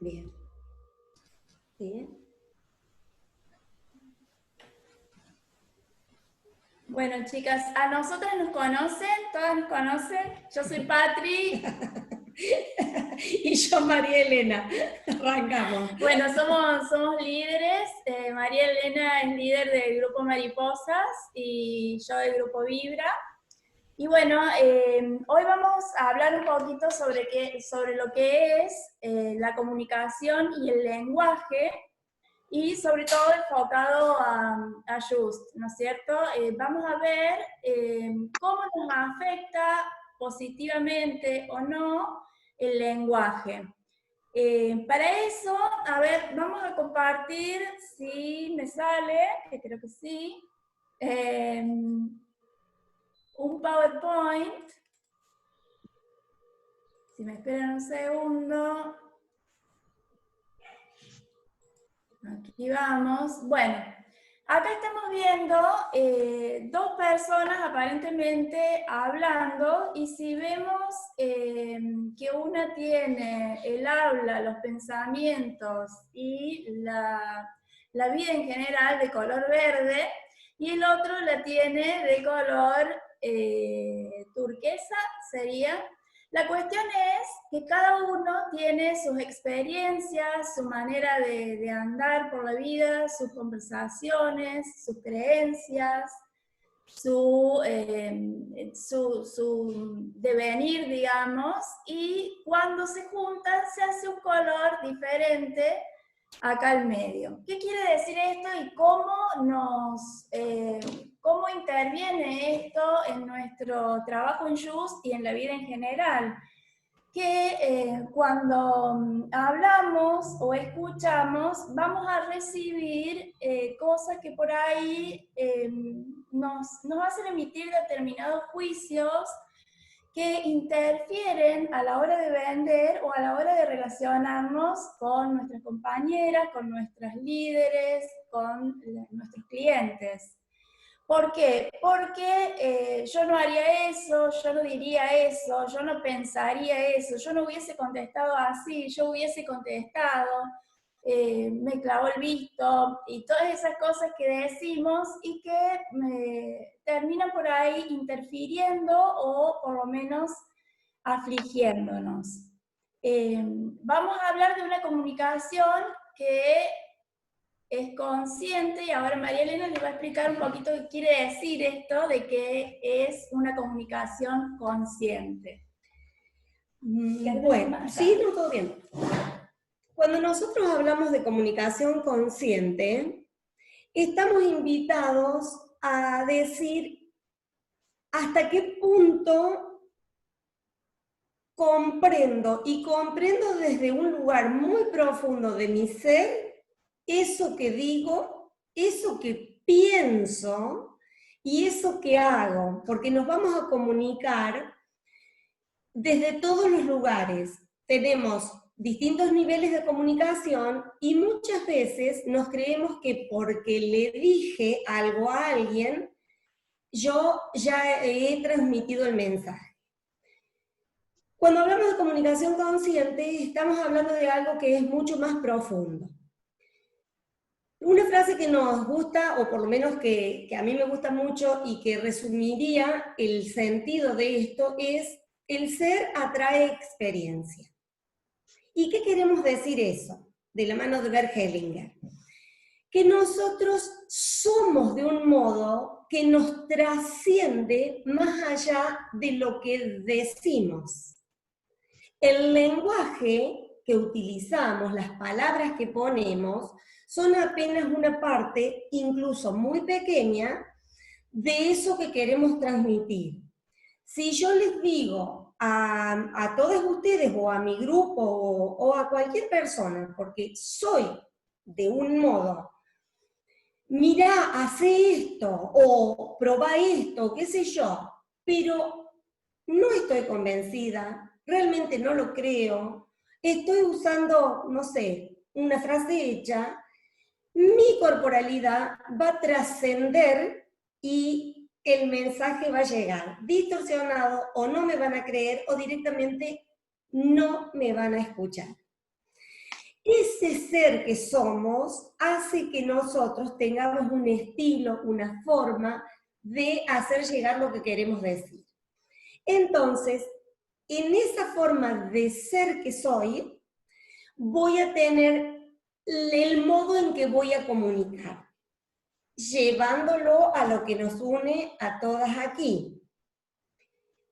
Bien. Bien. Bueno, chicas, a nosotras nos conocen, todas nos conocen. Yo soy Patri. Y yo, María Elena. Arrancamos. Bueno, somos líderes. María Elena es líder del grupo Mariposas y yo del grupo Vibra. Y bueno, hoy vamos a hablar un poquito sobre lo que es la comunicación y el lenguaje, y sobre todo enfocado a Just, ¿no es cierto? Vamos a ver cómo nos afecta positivamente o no el lenguaje. Para eso, a ver, vamos a compartir, si me sale, que creo que sí, un PowerPoint. Si me esperan un segundo. Aquí vamos. Bueno, acá estamos viendo dos personas aparentemente hablando, y si vemos que una tiene el habla, los pensamientos y la vida en general de color verde, y el otro la tiene de color turquesa, sería. La cuestión es que cada uno tiene sus experiencias, su manera de andar por la vida, sus conversaciones, sus creencias, su devenir, digamos, y cuando se juntan se hace un color diferente acá al medio. ¿Qué quiere decir esto y cómo interviene esto en nuestro trabajo en Just y en la vida en general? Que cuando hablamos o escuchamos, vamos a recibir cosas que por ahí nos hacen emitir determinados juicios que interfieren a la hora de vender o a la hora de relacionarnos con nuestras compañeras, con nuestras líderes, con nuestros clientes. ¿Por qué? Porque yo no haría eso, yo no diría eso, yo no pensaría eso, yo no hubiese contestado así, yo hubiese contestado, me clavó el visto, y todas esas cosas que decimos y que terminan por ahí interfiriendo o por lo menos afligiéndonos. Vamos a hablar de una comunicación que es consciente, y ahora María Elena les va a explicar un poquito qué quiere decir esto de que es una comunicación consciente. Bueno, sí, no, todo bien. Cuando nosotros hablamos de comunicación consciente, estamos invitados a decir hasta qué punto comprendo, y comprendo desde un lugar muy profundo de mi ser, eso que digo, eso que pienso y eso que hago, porque nos vamos a comunicar desde todos los lugares. Tenemos distintos niveles de comunicación y muchas veces nos creemos que porque le dije algo a alguien, yo ya he transmitido el mensaje. Cuando hablamos de comunicación consciente, estamos hablando de algo que es mucho más profundo. Una frase que nos gusta, o por lo menos que a mí me gusta mucho y que resumiría el sentido de esto, es: el ser atrae experiencia. ¿Y qué queremos decir eso? De la mano de Bert Hellinger. Que nosotros somos de un modo que nos trasciende más allá de lo que decimos. El lenguaje que utilizamos, las palabras que ponemos, son apenas una parte, incluso muy pequeña, de eso que queremos transmitir. Si yo les digo a todos ustedes, o a mi grupo, o a cualquier persona, porque soy de un modo, mirá, hace esto, o probá esto, qué sé yo, pero no estoy convencida, realmente no lo creo, estoy usando, no sé, una frase hecha, mi corporalidad va a trascender y el mensaje va a llegar distorsionado, o no me van a creer, o directamente no me van a escuchar. ese ser que somos hace que nosotros tengamos un estilo, una forma de hacer llegar lo que queremos decir. Entonces, en esa forma de ser que soy, voy a tener el modo en que voy a comunicar, llevándolo a lo que nos une a todas aquí.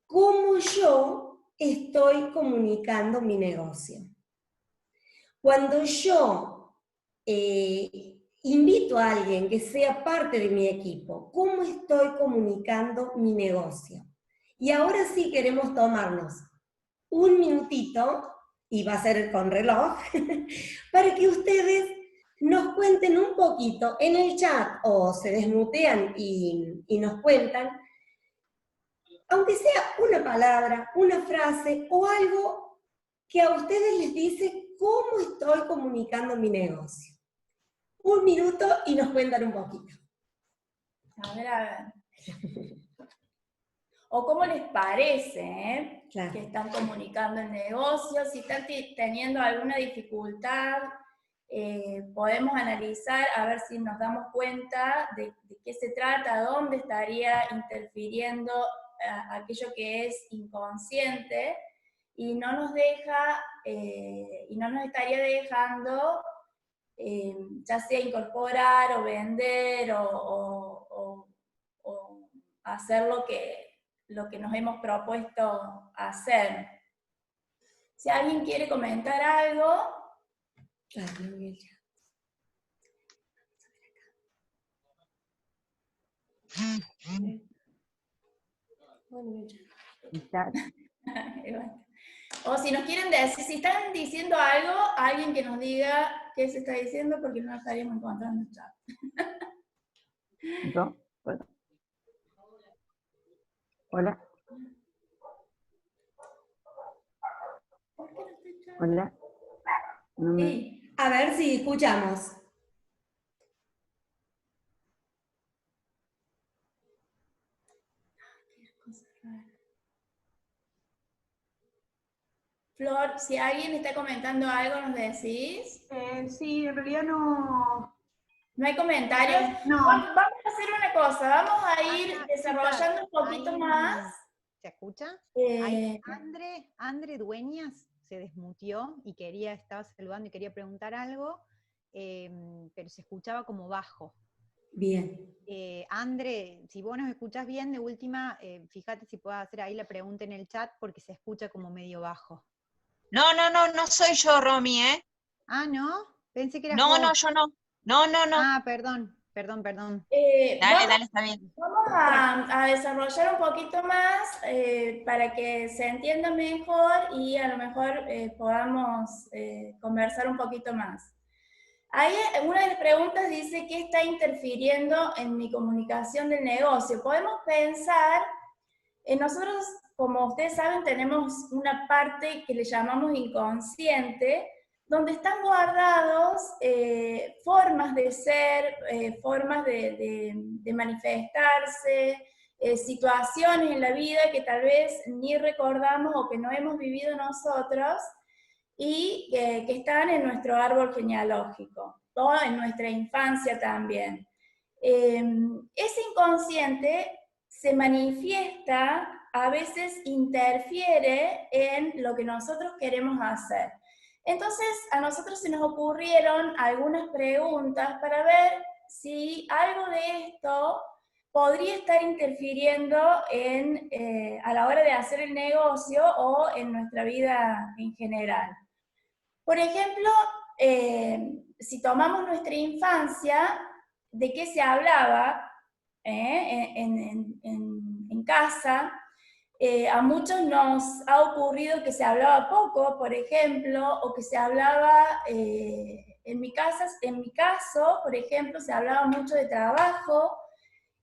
¿Cómo yo estoy comunicando mi negocio? Cuando yo invito a alguien que sea parte de mi equipo, ¿cómo estoy comunicando mi negocio? Y ahora sí queremos tomarnos un minutito, y va a ser con reloj, para que ustedes nos cuenten un poquito en el chat o se desmutean y nos cuentan, aunque sea una palabra, una frase o algo que a ustedes les dice cómo estoy comunicando mi negocio. Un minuto y nos cuentan un poquito. A ver. O cómo les parece Claro. que están comunicando el negocio, si están teniendo alguna dificultad, podemos analizar a ver si nos damos cuenta de qué se trata, dónde estaría interfiriendo aquello que es inconsciente y no nos deja, y no nos estaría dejando ya sea incorporar o vender o hacer lo que nos hemos propuesto hacer. Si alguien quiere comentar algo. O si nos quieren decir, si están diciendo algo, alguien que nos diga qué se está diciendo, porque no estaríamos encontrando el chat. ¿No? Bueno. Hola. Hola. No me... Sí, a ver si escuchamos. Flor, si alguien está comentando algo, ¿nos decís? Sí, en realidad no... ¿No hay comentarios? No. Vamos a hacer una cosa, vamos a ir desarrollando un poquito más. ¿Se escucha? Eh, Andre Dueñas se desmutió y estaba saludando y quería preguntar algo, pero se escuchaba como bajo. Bien. Andre, si vos nos escuchás bien, de última, fíjate si puedes hacer ahí la pregunta en el chat porque se escucha como medio bajo. No soy yo, Romy, ¿eh? Ah, ¿no? Pensé que eras No, vos. no, yo no. No. Ah, perdón. Dale, está bien. Vamos a desarrollar un poquito más para que se entienda mejor y a lo mejor podamos conversar un poquito más. Ahí una de las preguntas dice, ¿qué está interfiriendo en mi comunicación del negocio? Podemos pensar, nosotros, como ustedes saben, tenemos una parte que le llamamos inconsciente, donde están guardados formas de ser, formas de manifestarse, situaciones en la vida que tal vez ni recordamos o que no hemos vivido nosotros, y que están en nuestro árbol genealógico, o en nuestra infancia también. Ese inconsciente se manifiesta, a veces interfiere en lo que nosotros queremos hacer. Entonces, a nosotros se nos ocurrieron algunas preguntas para ver si algo de esto podría estar interfiriendo a la hora de hacer el negocio o en nuestra vida en general. Por ejemplo, si tomamos nuestra infancia, ¿de qué se hablaba en casa? A muchos nos ha ocurrido que se hablaba poco, por ejemplo, o que se hablaba, en mi caso, por ejemplo, se hablaba mucho de trabajo,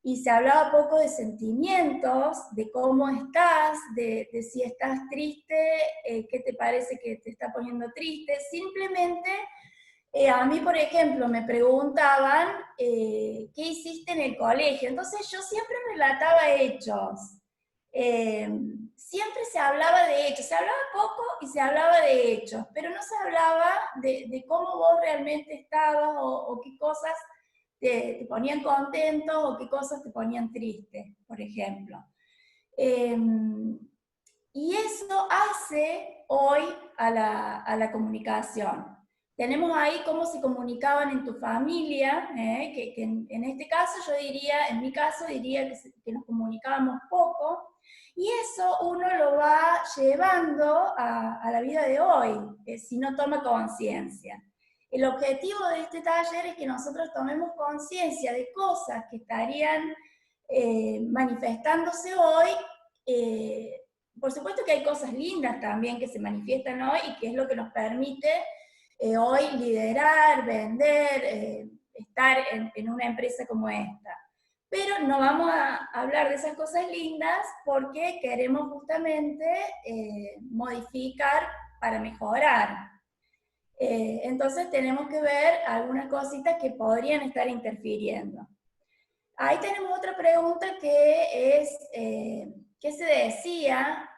y se hablaba poco de sentimientos, de cómo estás, de si estás triste, qué te parece que te está poniendo triste. Simplemente, a mí, por ejemplo, me preguntaban qué hiciste en el colegio. Entonces yo siempre relataba hechos. siempre se hablaba de hechos, se hablaba poco y se hablaba de hechos, pero no se hablaba de cómo vos realmente estabas o qué cosas te ponían contento o qué cosas te ponían triste, por ejemplo. Y eso hace hoy a la comunicación. Tenemos ahí cómo se comunicaban en tu familia, que en este caso yo diría, en mi caso diría que nos comunicábamos poco, y eso uno lo va llevando a la vida de hoy, si no toma conciencia. El objetivo de este taller es que nosotros tomemos conciencia de cosas que estarían manifestándose hoy. Por supuesto que hay cosas lindas también que se manifiestan hoy y que es lo que nos permite hoy liderar, vender, estar en una empresa como esta. Pero no vamos a hablar de esas cosas lindas porque queremos justamente modificar para mejorar. Entonces tenemos que ver algunas cositas que podrían estar interfiriendo. Ahí tenemos otra pregunta que es, ¿qué se decía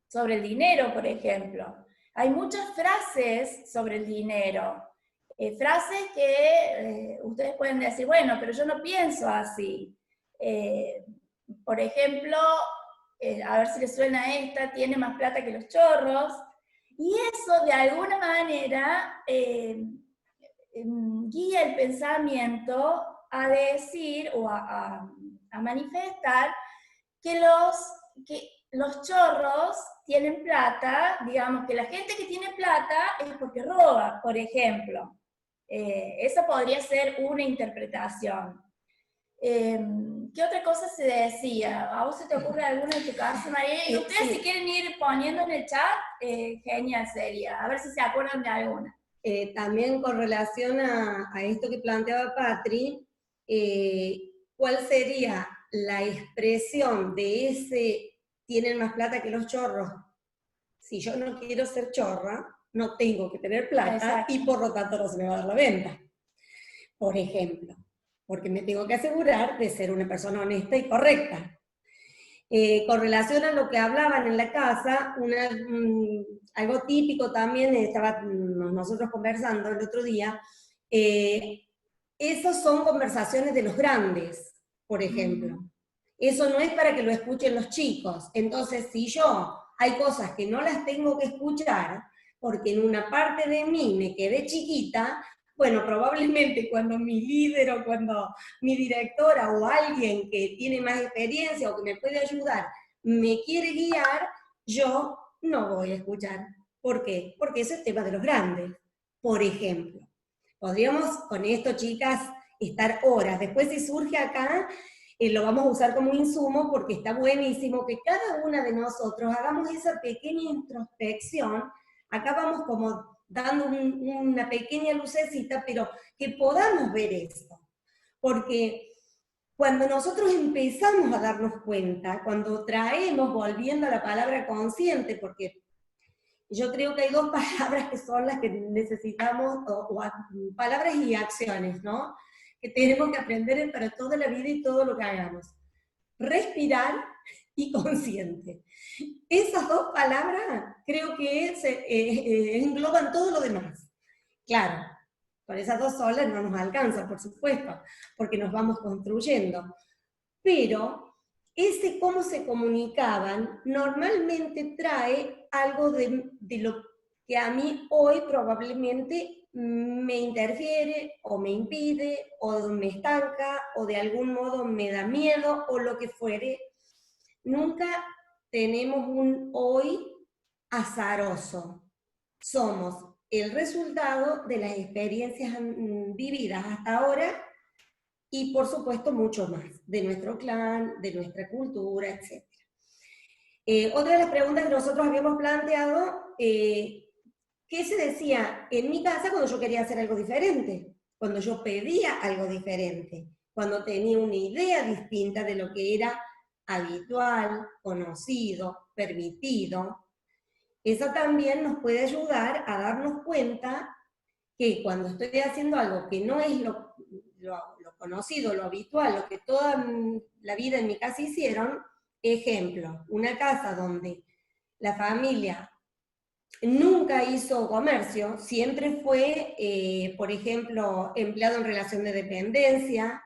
sobre el dinero, por ejemplo? Hay muchas frases sobre el dinero, frases que ustedes pueden decir, bueno, pero yo no pienso así. Por ejemplo, a ver si les suena esta, tiene más plata que los chorros, y eso de alguna manera guía el pensamiento a decir o a manifestar que los chorros tienen plata, digamos que la gente que tiene plata es porque roba, por ejemplo. Esa podría ser una interpretación. ¿Qué otra cosa se decía? ¿A vos se te ocurre alguna en tu caso, María? Y ustedes si quieren ir poniendo en el chat, genial sería. A ver si se acuerdan de alguna. También con relación a esto que planteaba Patri, ¿cuál sería la expresión de ese tienen más plata que los chorros? Si yo no quiero ser chorra, no tengo que tener plata. Exacto. Y por lo tanto no se me va a dar la venta. Por ejemplo, porque me tengo que asegurar de ser una persona honesta y correcta. Con relación a lo que hablaban en la casa, algo típico también, estábamos nosotros conversando el otro día, esas son conversaciones de los grandes, por ejemplo. Eso no es para que lo escuchen los chicos. Entonces, si yo hay cosas que no las tengo que escuchar, porque en una parte de mí me quedé chiquita, bueno, probablemente cuando mi líder o cuando mi directora o alguien que tiene más experiencia o que me puede ayudar me quiere guiar, yo no voy a escuchar. ¿Por qué? Porque ese es tema de los grandes. Por ejemplo, podríamos con esto, chicas, estar horas. Después si surge acá, lo vamos a usar como un insumo porque está buenísimo que cada una de nosotros hagamos esa pequeña introspección. Acá vamos como dando una pequeña lucecita, pero que podamos ver esto. Porque cuando nosotros empezamos a darnos cuenta, cuando traemos, volviendo a la palabra consciente, porque yo creo que hay dos palabras que son las que necesitamos, palabras y acciones, ¿no? Que tenemos que aprender para toda la vida y todo lo que hagamos. Respirar y consciente. Esas dos palabras creo que engloban todo lo demás. Claro, con esas dos solas no nos alcanza, por supuesto, porque nos vamos construyendo. Pero ese cómo se comunicaban normalmente trae algo de lo que a mí hoy probablemente me interfiere, o me impide, o me estanca, o de algún modo me da miedo, o lo que fuere. Nunca tenemos un hoy azaroso. Somos el resultado de las experiencias vividas hasta ahora y por supuesto mucho más, de nuestro clan, de nuestra cultura, etc. Otra de las preguntas que nosotros habíamos planteado, ¿qué se decía en mi casa cuando yo quería hacer algo diferente? Cuando yo pedía algo diferente, cuando tenía una idea distinta de lo que era habitual, conocido, permitido. Eso también nos puede ayudar a darnos cuenta que cuando estoy haciendo algo que no es lo conocido, lo habitual, lo que toda la vida en mi casa hicieron, ejemplo, una casa donde la familia nunca hizo comercio, siempre fue, por ejemplo, empleado en relación de dependencia,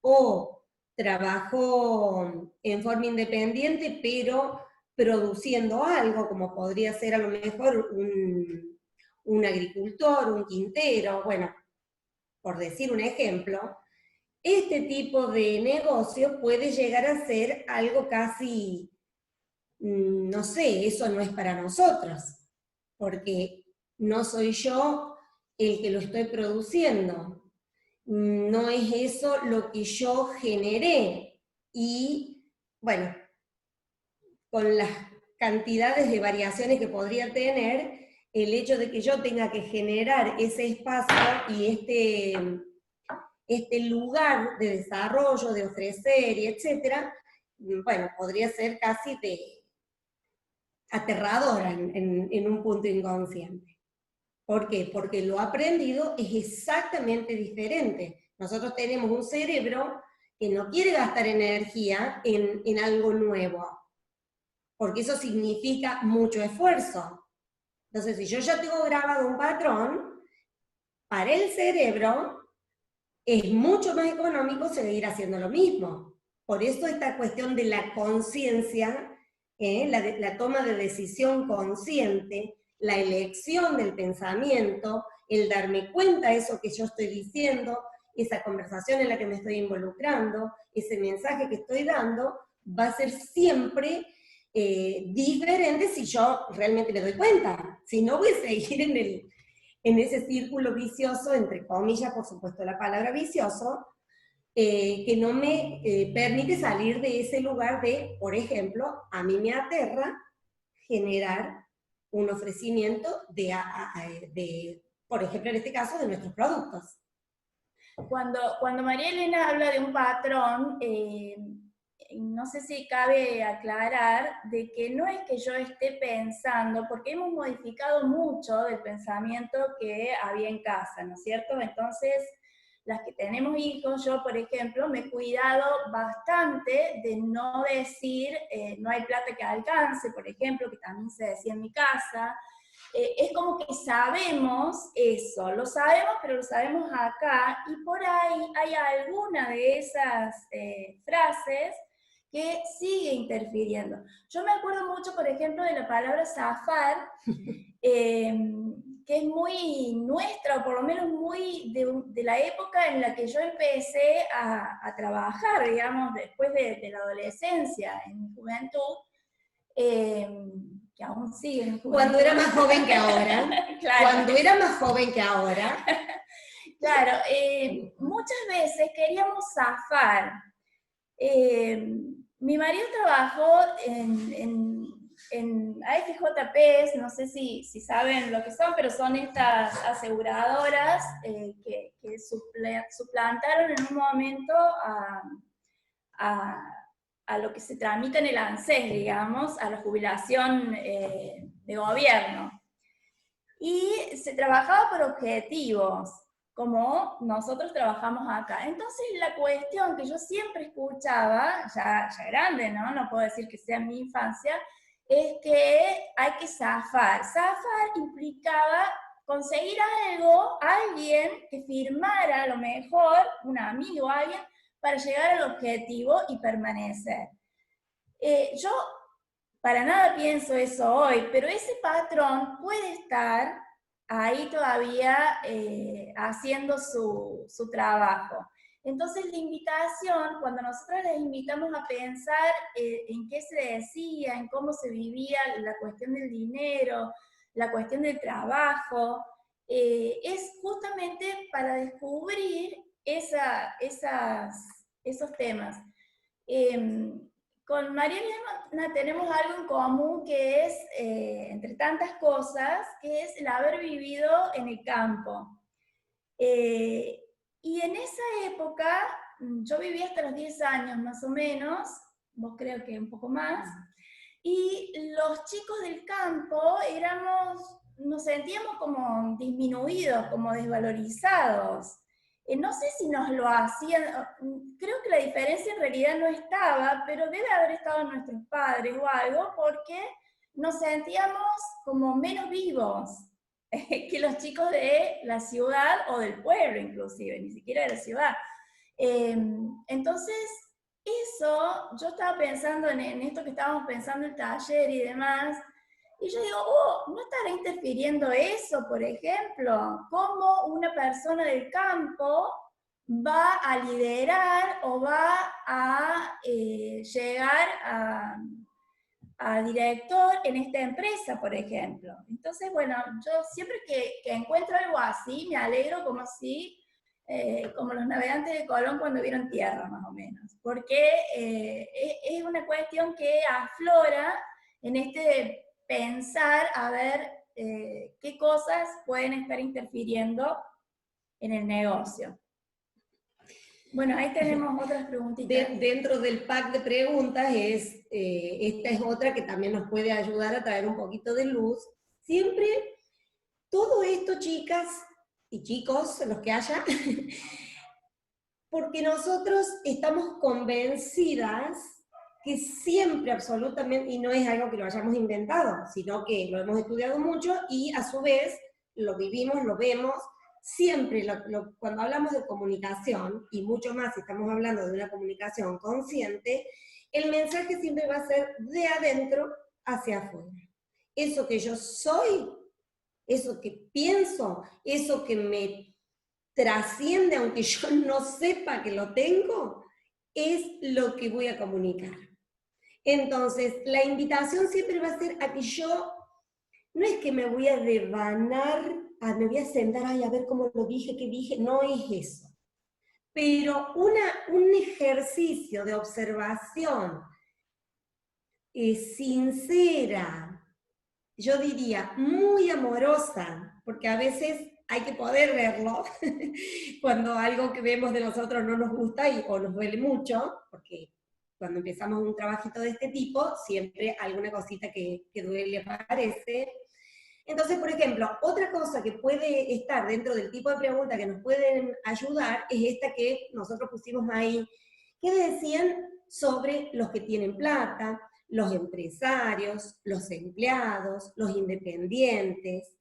o trabajó en forma independiente, pero produciendo algo, como podría ser a lo mejor un agricultor, un quintero, bueno, por decir un ejemplo, este tipo de negocio puede llegar a ser algo casi, no sé, eso no es para nosotros, porque no soy yo el que lo estoy produciendo, no es eso lo que yo generé, y bueno, con las cantidades de variaciones que podría tener, el hecho de que yo tenga que generar ese espacio y este lugar de desarrollo, de ofrecer y etcétera, bueno, podría ser casi aterradora en un punto inconsciente. ¿Por qué? Porque lo aprendido es exactamente diferente. Nosotros tenemos un cerebro que no quiere gastar energía en algo nuevo, porque eso significa mucho esfuerzo. Entonces, si yo ya tengo grabado un patrón, para el cerebro es mucho más económico seguir haciendo lo mismo. Por eso esta cuestión de la conciencia, la toma de decisión consciente, la elección del pensamiento, el darme cuenta de eso que yo estoy diciendo, esa conversación en la que me estoy involucrando, ese mensaje que estoy dando, va a ser siempre diferente si yo realmente me doy cuenta. Si no, voy a seguir en ese círculo vicioso, entre comillas, por supuesto, la palabra vicioso, que no me permite salir de ese lugar de, por ejemplo, a mí me aterra generar un ofrecimiento de, por ejemplo, en este caso, de nuestros productos. Cuando María Elena habla de un patrón, no sé si cabe aclarar de que no es que yo esté pensando, porque hemos modificado mucho del pensamiento que había en casa, ¿no es cierto? Entonces, las que tenemos hijos, yo por ejemplo, me he cuidado bastante de no decir no hay plata que alcance, por ejemplo, que también se decía en mi casa. Es como que sabemos eso, lo sabemos, pero lo sabemos acá, y por ahí hay alguna de esas frases que sigue interfiriendo. Yo me acuerdo mucho, por ejemplo, de la palabra zafar, que es muy nuestra, o por lo menos muy de la época en la que yo empecé a trabajar, digamos, después de la adolescencia, en mi juventud, que aún sigue en mi juventud. Cuando era más joven que ahora. Claro. Cuando era más joven que ahora. Claro, muchas veces queríamos zafar. Mi marido trabajó en AFJP, no sé si saben lo que son, pero son estas aseguradoras que suplantaron en un momento a lo que se tramita en el ANSES, digamos, a la jubilación de gobierno. Y se trabajaba por objetivos, como nosotros trabajamos acá. Entonces la cuestión que yo siempre escuchaba, ya grande, ¿no? No puedo decir que sea mi infancia, es que hay que zafar. Zafar implicaba conseguir algo, alguien que firmara a lo mejor, un amigo, alguien, para llegar al objetivo y permanecer. Yo para nada pienso eso hoy, pero ese patrón puede estar ahí todavía haciendo su trabajo. Entonces la invitación, cuando nosotros les invitamos a pensar en qué se decía, en cómo se vivía la cuestión del dinero, la cuestión del trabajo, es justamente para descubrir esos temas. Con María Elena tenemos algo en común que es, entre tantas cosas, que es el haber vivido en el campo. Y en esa época, yo viví hasta los 10 años más o menos, vos creo que un poco más, y los chicos del campo nos sentíamos como disminuidos, como desvalorizados. no sé si nos lo hacían, creo que la diferencia en realidad no estaba, pero debe haber estado en nuestros padres o algo, porque nos sentíamos como menos vivos que los chicos de la ciudad o del pueblo inclusive, ni siquiera de la ciudad. Entonces, eso, yo estaba pensando en esto que estábamos pensando en el taller y demás, y yo digo, ¿no estará interfiriendo eso, por ejemplo? ¿Cómo una persona del campo va a liderar o va a llegar a director en esta empresa, por ejemplo? Entonces, bueno, yo siempre que encuentro algo así, me alegro como si, como los navegantes de Colón cuando vieron tierra, más o menos, porque es una cuestión que aflora en este pensar a ver qué cosas pueden estar interfiriendo en el negocio. Bueno, ahí tenemos otras preguntitas. Dentro del pack de preguntas, esta es otra que también nos puede ayudar a traer un poquito de luz. Siempre, todo esto, chicas y chicos, los que haya, porque nosotros estamos convencidas que siempre, absolutamente, y no es algo que lo hayamos inventado, sino que lo hemos estudiado mucho y a su vez lo vivimos, lo vemos, siempre cuando hablamos de comunicación, y mucho más si estamos hablando de una comunicación consciente, el mensaje siempre va a ser de adentro hacia afuera. Eso que yo soy, eso que pienso, eso que me trasciende, aunque yo no sepa que lo tengo, es lo que voy a comunicar. Entonces, la invitación siempre va a ser a que yo, no es que me voy a devanar, me voy a sentar, a ver cómo lo dije, qué dije, no es eso. Pero un ejercicio de observación sincera, yo diría muy amorosa, porque a veces hay que poder verlo, cuando algo que vemos de nosotros no nos gusta o nos duele mucho, porque cuando empezamos un trabajito de este tipo, siempre alguna cosita que duele aparece. Entonces, por ejemplo, otra cosa que puede estar dentro del tipo de preguntas que nos pueden ayudar es esta que nosotros pusimos ahí, que decían sobre los que tienen plata, los empresarios, los empleados, los independientes.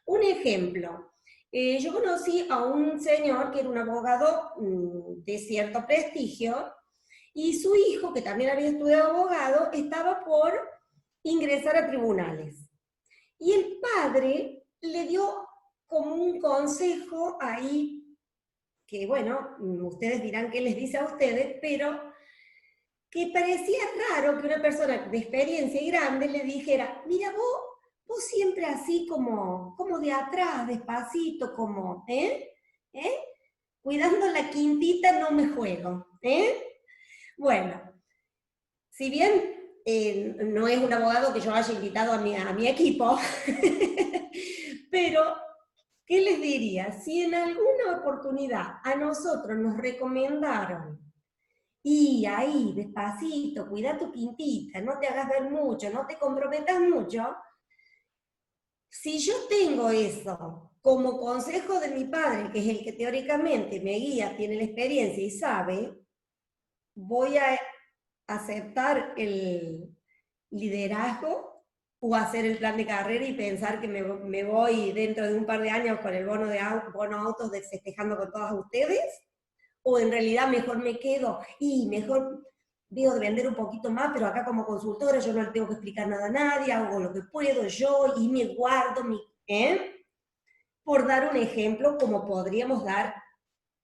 Un ejemplo, yo conocí a un señor que era un abogado de cierto prestigio, y su hijo, que también había estudiado abogado, estaba por ingresar a tribunales. Y el padre le dio como un consejo ahí, que bueno, ustedes dirán qué les dice a ustedes, pero que parecía raro que una persona de experiencia y grande le dijera, mira, vos siempre así como de atrás, despacito, como, cuidando la quintita no me juego, Bueno, si bien no es un abogado que yo haya invitado a mi equipo, pero, ¿qué les diría? Si en alguna oportunidad a nosotros nos recomendaron, y ahí, despacito, cuida tu quintita, no te hagas ver mucho, no te comprometas mucho, si yo tengo eso como consejo de mi padre, que es el que teóricamente me guía, tiene la experiencia y sabe, voy a aceptar el liderazgo o hacer el plan de carrera y pensar que me voy dentro de un par de años con el bono autos festejando con todas ustedes, o en realidad mejor me quedo y mejor digo de vender un poquito más, pero acá como consultora yo no le tengo que explicar nada a nadie, hago lo que puedo yo y me guardo por dar un ejemplo, como podríamos dar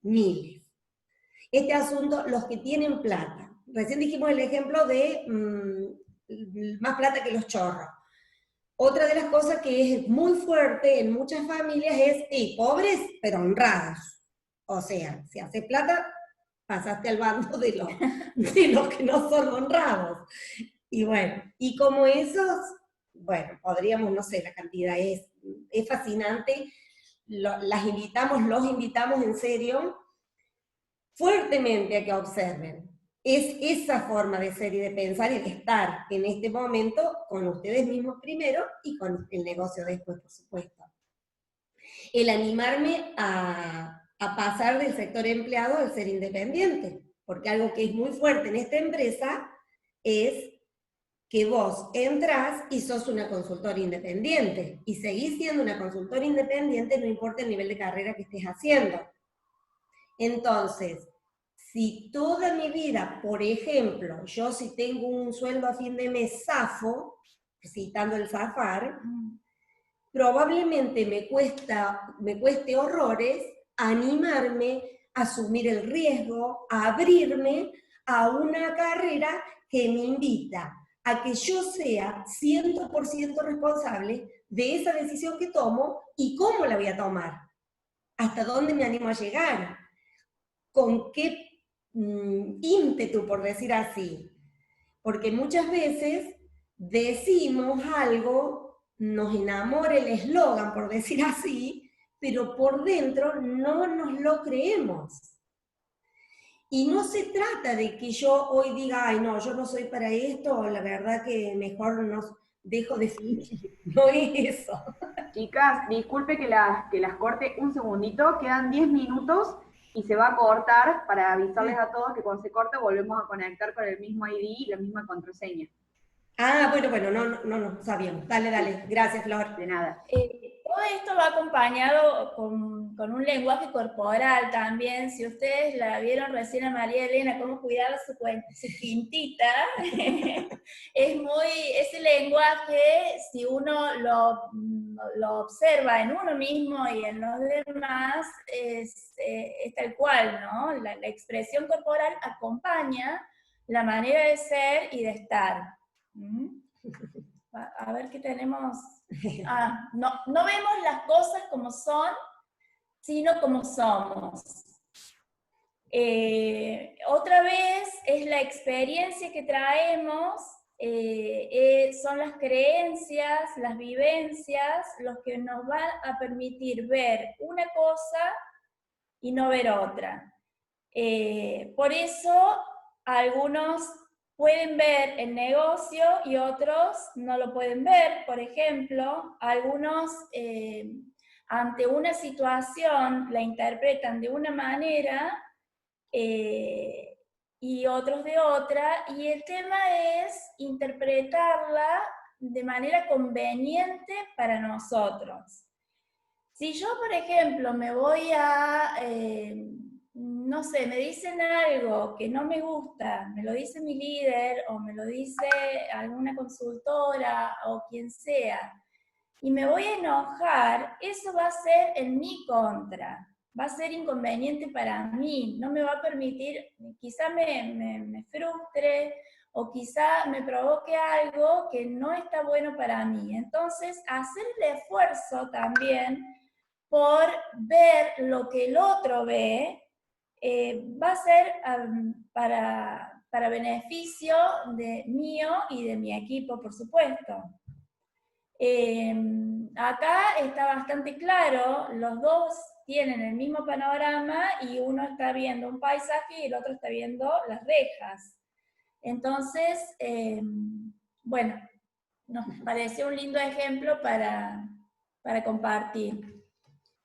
miles. Este asunto, los que tienen plata. Recién dijimos el ejemplo de más plata que los chorros. Otra de las cosas que es muy fuerte en muchas familias es, pobres pero honrados. O sea, si haces plata, pasaste al bando de los que no son honrados. Y bueno, y como esos, bueno, podríamos, no sé, la cantidad es fascinante. Los invitamos en serio, fuertemente a que observen. Es esa forma de ser y de pensar y de estar en este momento con ustedes mismos primero y con el negocio después, por supuesto. El animarme a a pasar del sector empleado al ser independiente. Porque algo que es muy fuerte en esta empresa es que vos entrás y sos una consultora independiente, y seguís siendo una consultora independiente no importa el nivel de carrera que estés haciendo. Entonces, si toda mi vida, por ejemplo, yo si tengo un sueldo a fin de mes zafo, citando el zafar, probablemente me cueste horrores animarme a asumir el riesgo, a abrirme a una carrera que me invita a que yo sea 100% responsable de esa decisión que tomo y cómo la voy a tomar, hasta dónde me animo a llegar, con qué ímpetu, por decir así. Porque muchas veces decimos algo, nos enamora el eslogan, por decir así, pero por dentro no nos lo creemos. Y no se trata de que yo hoy diga, ay no, yo no soy para esto, la verdad que mejor no dejo de fingir. No es eso. Chicas, disculpe que las corte un segundito, quedan 10 minutos y se va a cortar para avisarles a todos que cuando se corta volvemos a conectar con el mismo ID y la misma contraseña. Ah, bueno, no sabíamos. Dale, gracias, Flor. De nada. Todo esto va acompañado con un lenguaje corporal también. Si ustedes la vieron recién a María Elena, cómo cuidaba su quintita, ese lenguaje, si uno lo observa en uno mismo y en los demás, es tal cual, ¿no? La expresión corporal acompaña la manera de ser y de estar. A ver qué tenemos. No vemos las cosas como son, sino como somos. Otra vez es la experiencia que traemos, son las creencias, las vivencias, los que nos van a permitir ver una cosa y no ver otra. Por eso algunos pueden ver el negocio y otros no lo pueden ver. Por ejemplo, algunos ante una situación la interpretan de una manera y otros de otra, y el tema es interpretarla de manera conveniente para nosotros. Si yo, por ejemplo, me voy a... no sé, me dicen algo que no me gusta, me lo dice mi líder o me lo dice alguna consultora o quien sea, y me voy a enojar, eso va a ser en mi contra, va a ser inconveniente para mí, no me va a permitir, quizá me frustre o quizá me provoque algo que no está bueno para mí. Entonces, hacer el esfuerzo también por ver lo que el otro ve, va a ser para beneficio de mío y de mi equipo, por supuesto. Acá está bastante claro, los dos tienen el mismo panorama y uno está viendo un paisaje y el otro está viendo las rejas. Entonces, bueno, nos pareció un lindo ejemplo para compartir.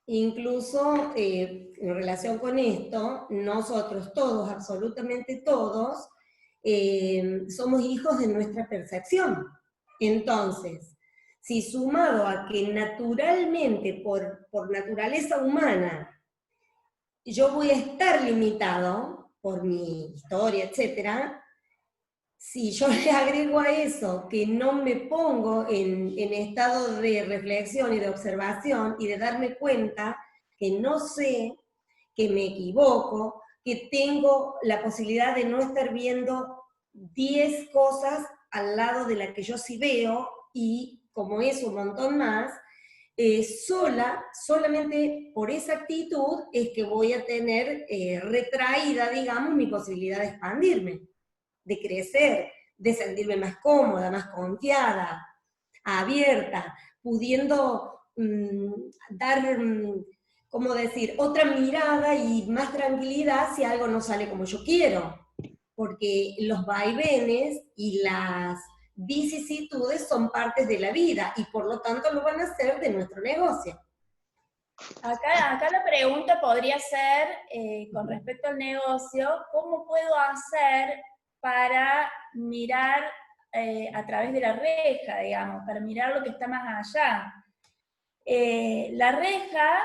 Incluso en relación con esto, nosotros todos, absolutamente todos, somos hijos de nuestra percepción. Entonces, si sumado a que naturalmente, por naturaleza humana, yo voy a estar limitado por mi historia, etcétera, si yo le agrego a eso que no me pongo en estado de reflexión y de observación y de darme cuenta que no sé, que me equivoco, que tengo la posibilidad de no estar viendo 10 cosas al lado de la que yo sí veo, y como es un montón más, solamente por esa actitud es que voy a tener retraída, digamos, mi posibilidad de expandirme, de crecer, de sentirme más cómoda, más confiada, abierta, pudiendo dar, ¿cómo decir?, otra mirada y más tranquilidad si algo no sale como yo quiero. Porque los vaivenes y las vicisitudes son partes de la vida y por lo tanto lo van a ser de nuestro negocio. Acá la pregunta podría ser, con respecto al negocio, ¿cómo puedo hacer para mirar a través de la reja, digamos, para mirar lo que está más allá? La reja,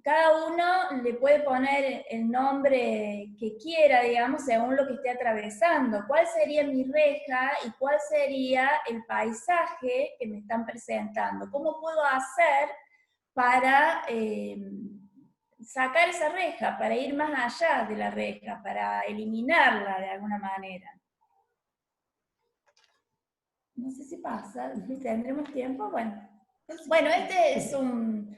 cada uno le puede poner el nombre que quiera, digamos, según lo que esté atravesando. ¿Cuál sería mi reja y cuál sería el paisaje que me están presentando? ¿Cómo puedo hacer para sacar esa reja, para ir más allá de la reja, para eliminarla de alguna manera? No sé si pasa, ¿tendremos tiempo? Bueno, este es un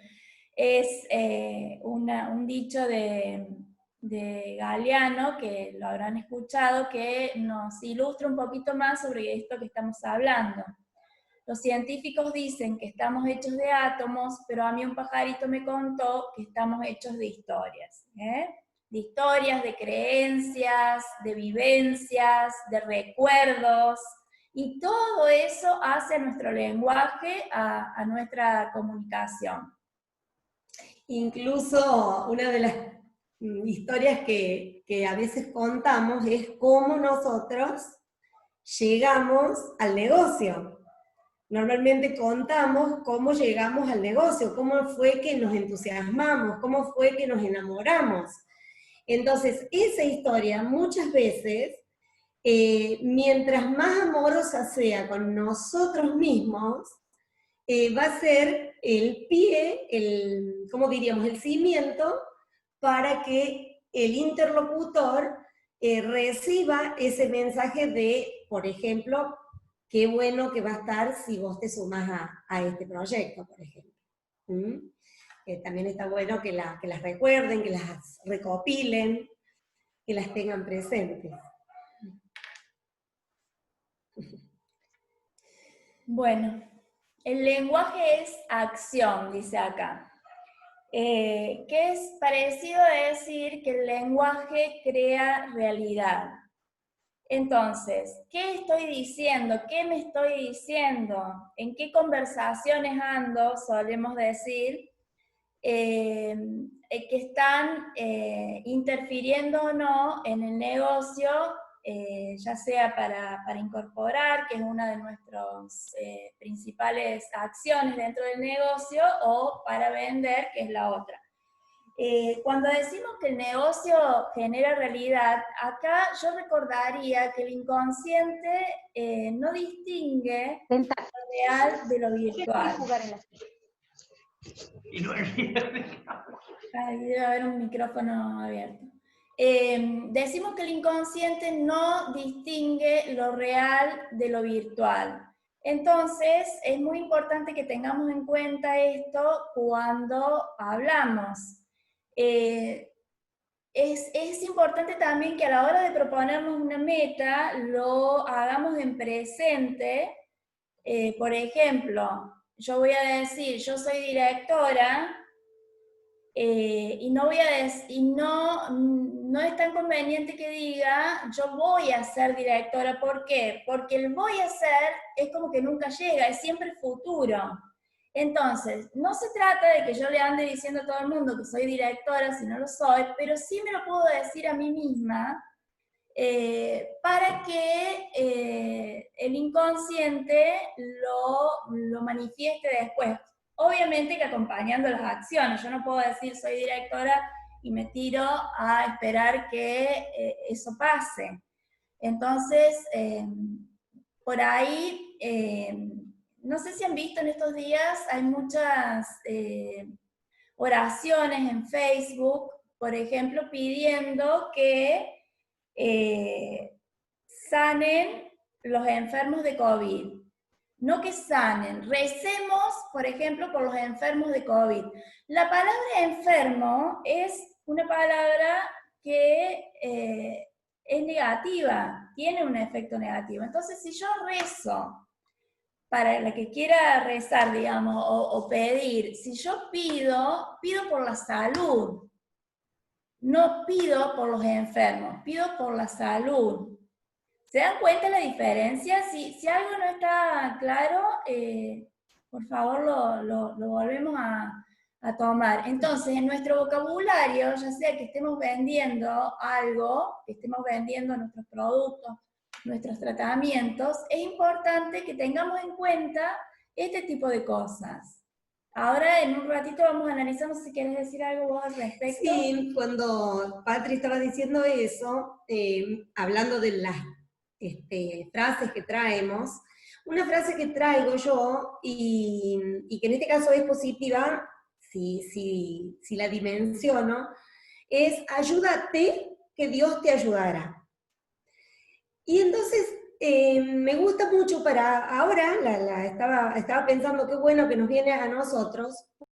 dicho de Galeano, que lo habrán escuchado, que nos ilustra un poquito más sobre esto que estamos hablando. Los científicos dicen que estamos hechos de átomos, pero a mí un pajarito me contó que estamos hechos de historias. De historias, de creencias, de vivencias, de recuerdos, y todo eso hace nuestro lenguaje, a nuestra comunicación. Incluso una de las historias que a veces contamos es cómo nosotros llegamos al negocio. Normalmente contamos cómo llegamos al negocio, cómo fue que nos entusiasmamos, cómo fue que nos enamoramos. Entonces, esa historia muchas veces, mientras más amorosa sea con nosotros mismos, va a ser el pie, ¿cómo diríamos?, el cimiento para que el interlocutor reciba ese mensaje de, por ejemplo, qué bueno que va a estar si vos te sumás a este proyecto, por ejemplo. También está bueno que las recuerden, que las recopilen, que las tengan presentes. Bueno, el lenguaje es acción, dice acá. Que es parecido a decir que el lenguaje crea realidad. Entonces, ¿qué estoy diciendo? ¿Qué me estoy diciendo? ¿En qué conversaciones ando? Solemos decir que están interfiriendo o no en el negocio, ya sea para incorporar, que es una de nuestras principales acciones dentro del negocio, o para vender, que es la otra. Cuando decimos que el negocio genera realidad, acá yo recordaría que el inconsciente no distingue lo real de lo virtual. Debe haber un micrófono abierto. Decimos que el inconsciente no distingue lo real de lo virtual. Entonces, es muy importante que tengamos en cuenta esto cuando hablamos. Es importante también que a la hora de proponernos una meta, lo hagamos en presente. Por ejemplo, yo voy a decir, yo soy directora, y no es tan conveniente que diga, yo voy a ser directora. ¿Por qué? Porque el voy a ser es como que nunca llega, es siempre futuro. Entonces, no se trata de que yo le ande diciendo a todo el mundo que soy directora si no lo soy, pero sí me lo puedo decir a mí misma, para que el inconsciente lo manifieste después. Obviamente que acompañando las acciones. Yo no puedo decir soy directora y me tiro a esperar que eso pase. Entonces, por ahí, no sé si han visto en estos días, hay muchas oraciones en Facebook, por ejemplo, pidiendo que sanen los enfermos de COVID. No que sanen, recemos, por ejemplo, por los enfermos de COVID. La palabra enfermo es una palabra que es negativa, tiene un efecto negativo. Entonces, si yo rezo, para la que quiera rezar, digamos, o pedir, si yo pido por la salud, no pido por los enfermos, pido por la salud. ¿Se dan cuenta la diferencia? Si algo no está claro, por favor lo volvemos a tomar. Entonces, en nuestro vocabulario, ya sea que estemos vendiendo algo, que estemos vendiendo nuestros productos, nuestros tratamientos, es importante que tengamos en cuenta este tipo de cosas. Ahora, en un ratito vamos a analizar, no sé si quieres decir algo vos al respecto. Sí, cuando Patri estaba diciendo eso, hablando de las frases que traemos, una frase que traigo yo, y que en este caso es positiva, si la dimensiono, es ayúdate, que Dios te ayudará. Y entonces me gusta mucho para ahora, estaba pensando qué bueno que nos viene a nosotros,